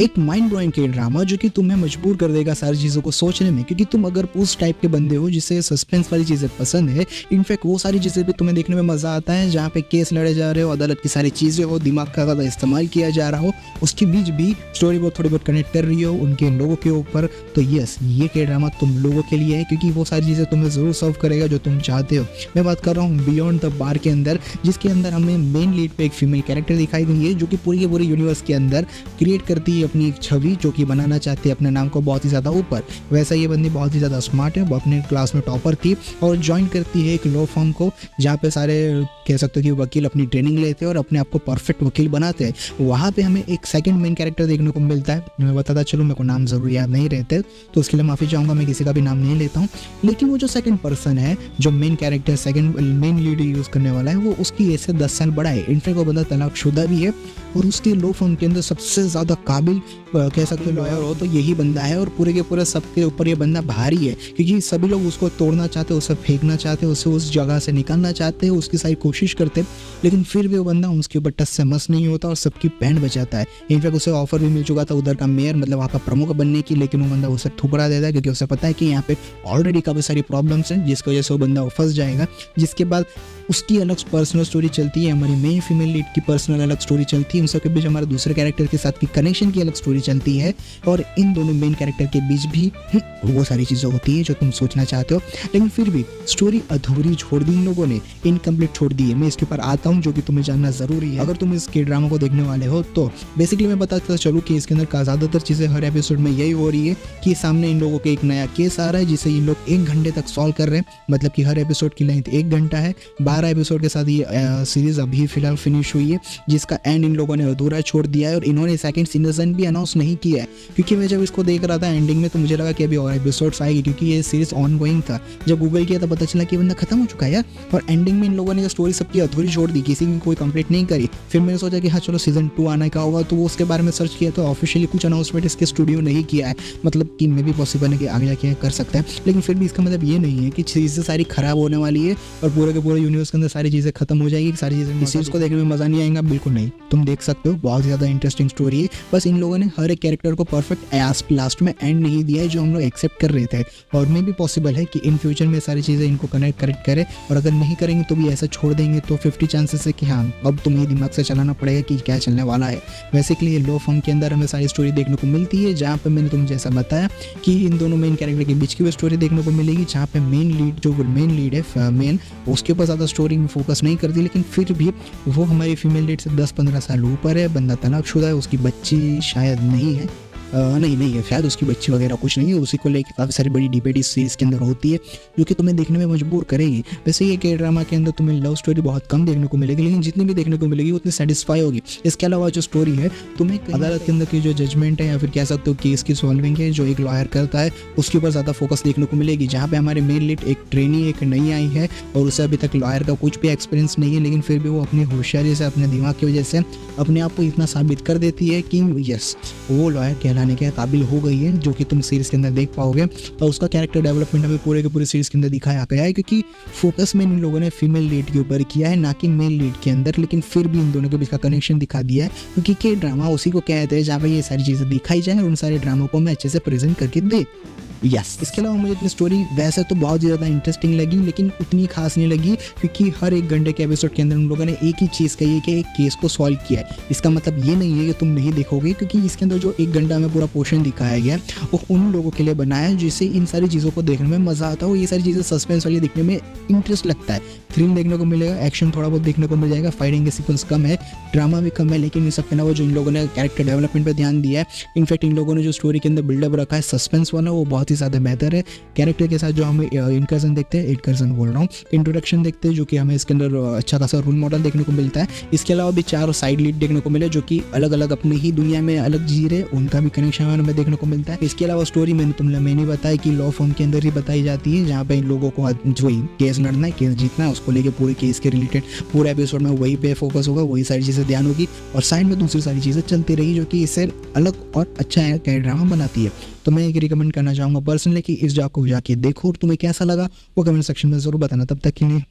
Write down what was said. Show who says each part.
Speaker 1: एक mind blowing के drama जो कि तुम्हें मजबूर कर देगा सारी चीज़ों को सोचने में, क्योंकि तुम अगर उस टाइप के बंदे हो जिसे सस्पेंस वाली चीज़ें पसंद है, इनफैक्ट वो सारी चीज़ें भी तुम्हें देखने में मज़ा आता है जहाँ पे केस लड़े जा रहे हो, अदालत की सारी चीज़ें हो, दिमाग का ज़्यादा इस्तेमाल किया जा रहा हो, उसके बीच भी स्टोरी बहुत थोड़ी बहुत कनेक्ट कर रही हो उनके लोगों के ऊपर, तो यस ये के ड्रामा तुम लोगों के लिए है, क्योंकि वो सारी चीज़ें तुम्हें ज़रूर सर्व करेगा जो तुम चाहते हो। मैं बात कर रहा हूँ बियॉन्ड द बार के अंदर, जिसके अंदर हमें मेन लीड पे एक फीमेल कैरेक्टर दिखाई गई है जो कि पूरी के पूरे यूनिवर्स के अंदर क्रिएट करती है अपनी एक छवि, जो कि बनाना चाहती है अपने नाम को बहुत ही ज़्यादा ऊपर। वैसा ये बंदी बहुत ही ज़्यादा स्मार्ट है, वो अपने क्लास में टॉपर थी और ज्वाइन करती है एक लॉ फर्म को जहाँ पे सारे कह सकते हो कि वकील अपनी ट्रेनिंग लेते हैं और अपने आप को परफेक्ट वकील बनाते हैं। वहाँ पे हमें एक सेकंड मेन कैरेक्टर देखने को मिलता है, मैं बताता चलूँ, मेरे को नाम ज़रूर याद नहीं रहते तो उसके लिए माफ़ी चाहूँगा, मैं किसी का भी नाम नहीं लेता हूँ। लेकिन वो जो सेकंड पर्सन है, जो main character second main lead use करने वाला है, वो उसकी ऐसे 10 साल बड़ा है। इनफैक्ट वो बंदा तलाकशुदा भी है और उसके लॉ फर्म के अंदर सबसे ज़्यादा काबिल कह सकते हो लॉयर हो तो यही बंदा है, और पूरे के पूरे सबके ऊपर ये बंदा भारी है, क्योंकि सभी लोग उसको तोड़ना चाहते हैं, उसे फेंकना चाहते हैं, उसे उस जगह से निकालना चाहते हैं, उसकी सारी कोशिश करते हैं, लेकिन फिर भी वो बंदा उसके ऊपर टस से मस नहीं होता और सबकी बैंड बजाता है। इनफैक्ट उसे ऑफर भी मिल चुका था उधर का मेयर, मतलब वहाँ का प्रमुख बनने की, लेकिन वो बंदा उसे ठुकरा देता है क्योंकि उसे पता है कि यहाँ पे ऑलरेडी काफ़ी सारी प्रॉब्लम्स हैं जिसकी वजह से वो बंदा फंस जाएगा। जिसके बाद उसकी अलग पर्सनल स्टोरी चलती है, हमारी मेन फीमेल लीड की पर्सनल अलग स्टोरी चलती है, उन सबके बीच हमारे दूसरे कैरेक्टर के साथ की कनेक्शन की अलग स्टोरी चलती है, और इन दोनों मेन कैरेक्टर के बीच भी वो सारी चीज़ें होती है जो तुम सोचना चाहते हो, लेकिन फिर भी स्टोरी अधूरी छोड़ दी इन लोगों ने, इनकम्प्लीट छोड़ दी है। मैं इसके ऊपर आता हूँ जो कि तुम्हें जानना ज़रूरी है अगर तुम इस के ड्रामा को देखने वाले हो। तो बेसिकली मैं बताता चलूँ कि इसके अंदर का ज़्यादातर चीज़ें हर एपिसोड में यही हो रही है कि सामने इन लोगों के एक नया केस आ रहा है जिसे इन लोग 1 घंटे तक सॉल्व कर रहे हैं, मतलब कि हर एपिसोड की लेंथ 1 घंटा है। 12 एपिसोड के साथ ये सीरीज अभी फिलहाल फिनिश हुई है, जिसका एंड इन लोगों ने अधूरा छोड़ दिया है और इन्होंने सेकंड सीजन भी अनाउंस नहीं किया है, क्योंकि मैं जब इसको देख रहा था एंडिंग में तो मुझे लगा कि अभी और एपिसोड्स आएगी, क्योंकि ये सीरीज ऑन गोइंग था। जब गूगल किया तो पता चला कि बंदा खत्म हो चुका है यार, और एंडिंग में इन लोगों ने स्टोरी सबकी अधूरी छोड़ दी, किसी की कोई कंप्लीट नहीं करी। फिर मैंने सोचा कि हाँ चलो सीजन 2 आने का होगा, तो वो उसके बारे में सर्च किया तो ऑफिशियली कुछ अनाउंसमेंट इसके स्टूडियो नहीं किया है, मतलब कि मे भी पॉसिबल है कि आगे जाके कर सकते हैं, लेकिन फिर भी इसका मतलब ये नहीं है कि चीज़ें सारी खराब होने वाली है और पूरे के पूरे यूनिवर्स के अंदर सारी चीज़ें खत्म हो जाएगी, सारी चीज़ें इस चीज़ को देखने में मज़ा नहीं आएगा, बिल्कुल नहीं। तुम देख सकते हो बहुत ज़्यादा इंटरेस्टिंग स्टोरी है, बस इन लोगों ने हर एक कैरेक्टर को परफेक्ट लास्ट में एंड नहीं दिया है जो हम लोग एक्सेप्ट कर रहे थे, और मे भी पॉसिबल है कि इन फ्यूचर में सारी चीज़ें इनको करेक्ट करें, और अगर नहीं करेंगे तो भी ऐसा छोड़ देंगे तो 50 चांसेस है कि हाँ अब तुम्हें दिमाग से चलाना पड़ेगा कि क्या चलने वाला है। बेसिकली ये लॉ फर्म के अंदर हमें सारी स्टोरी देखने को मिलती है, जहाँ पे मैंने तुम जैसा बताया कि इन दोनों मेन कैरेक्टर के बीच की भी स्टोरी देखने को मिलेगी, जहाँ पे मेन लीड है मेन, उसके ऊपर ज़्यादा स्टोरी में फोकस नहीं करती, लेकिन फिर भी वो हमारी फीमेल लीड से 10-15 साल ऊपर है, बंदा तलाकशुदा है, उसकी बच्ची शायद नहीं है, नहीं है शायद उसकी बच्ची वगैरह कुछ नहीं है, उसी को लेकर काफ़ी सारी बड़ी डिबेट इस सीरीज़ के अंदर होती है जो कि तुम्हें देखने में मजबूर करेगी। वैसे ये के ड्रामा के अंदर तुम्हें लव स्टोरी बहुत कम देखने को मिलेगी, लेकिन जितनी भी देखने को मिलेगी उतनी सेटिस्फाई होगी। इसके अलावा जो स्टोरी है तुम्हें अदालत के अंदर की जो जजमेंट है या फिर कह सकते हो केस की सॉल्विंग है जो एक लॉयर करता है उसके ऊपर ज़्यादा फोकस देखने को मिलेगी, जहाँ पे हमारे मेन लीड एक ट्रेनी एक नई आई है और उसे अभी तक लॉयर का कुछ भी एक्सपीरियंस नहीं है, लेकिन फिर भी वो अपनी होशियारी से अपने दिमाग की वजह से अपने आप को इतना साबित कर देती है कि यस वो लॉयर कहलाने के काबिल हो गई है, जो कि तुम सीरीज के अंदर देख पाओगे। और उसका कैरेक्टर डेवलपमेंट हमें पूरे के पूरे सीरीज के अंदर दिखाया गया है, क्योंकि फोकस में इन लोगों ने फीमेल लीड के ऊपर किया है ना कि मेल लीड के अंदर, लेकिन फिर भी इन दोनों के बीच का कनेक्शन दिखा दिया है, क्योंकि के ड्रामा उसी को कहते हैं जहाँ पे ये सारी चीज़ें दिखाई जाए और उन सारे ड्रामों को मैं अच्छे से प्रेजेंट करके दे। यस इसके अलावा मुझे इतनी स्टोरी वैसे तो बहुत ज़्यादा इंटरेस्टिंग लगी, लेकिन उतनी खास नहीं लगी, क्योंकि हर 1 घंटे के एपिसोड के अंदर उन लोगों ने एक ही चीज़ कही है कि एक केस को सॉल्व किया है। इसका मतलब ये नहीं है कि तुम नहीं देखोगे, क्योंकि इसके अंदर जो 1 घंटा में पूरा पोर्शन दिखाया गया है वो उन लोगों के लिए बनाया है जिससे इन सारी चीज़ों को देखने में मज़ा आता है, और ये सारी चीज़ें सस्पेंस वाली देखने में इंटरेस्ट लगता है, थ्रिल देखने को मिलेगा, एक्शन थोड़ा बहुत देखने को मिल जाएगा, फाइटिंग के सीक्वेंस कम है, ड्रामा भी कम है, लेकिन इन सब के अलावा जो इन लोगों ने कैरेक्टर डेवलपमेंट पर ध्यान दिया है, इनफैक्ट इन लोगों ने जो स्टोरी के अंदर बिल्डअप रखा है सस्पेंस वाला वो बहुत ही ज़्यादा बेहतर है। कैरेक्टर के साथ जो हमें इनकर्जन देखते हैं, इंटरकर्जन बोल रहा हूँ, इंट्रोडक्शन देखते हैं जो कि हमें इसके अंदर अच्छा खासा रोल मॉडल देखने को मिलता है। इसके अलावा भी 4 साइड लीड देखने को मिले जो कि अलग अलग अपनी ही दुनिया में अलग जी रहे, उनका भी कनेक्शन हमें देखने को मिलता है। इसके अलावा स्टोरी मैंने बताया कि लॉ फर्म के अंदर ही बताई जाती है, जहाँ पे इन लोगों को जो केस लड़ना है, केस जीतना है, उसको लेके पूरे केस के रिलेटेड पूरे एपिसोड में वही पे फोकस होगा, वही सारी चीज़ें ध्यान होगी, और साइड में दूसरी सारी चीज़ें चलती रहेगी जो कि इसे अलग और अच्छा ड्रामा बनाती है। तो मैं एक रिकमेंड करना चाहूँगा पर्सनली कि इस जॉब को जाके देखो, और तुम्हें कैसा लगा वो कमेंट सेक्शन में ज़रूर बताना। तब तक के लिए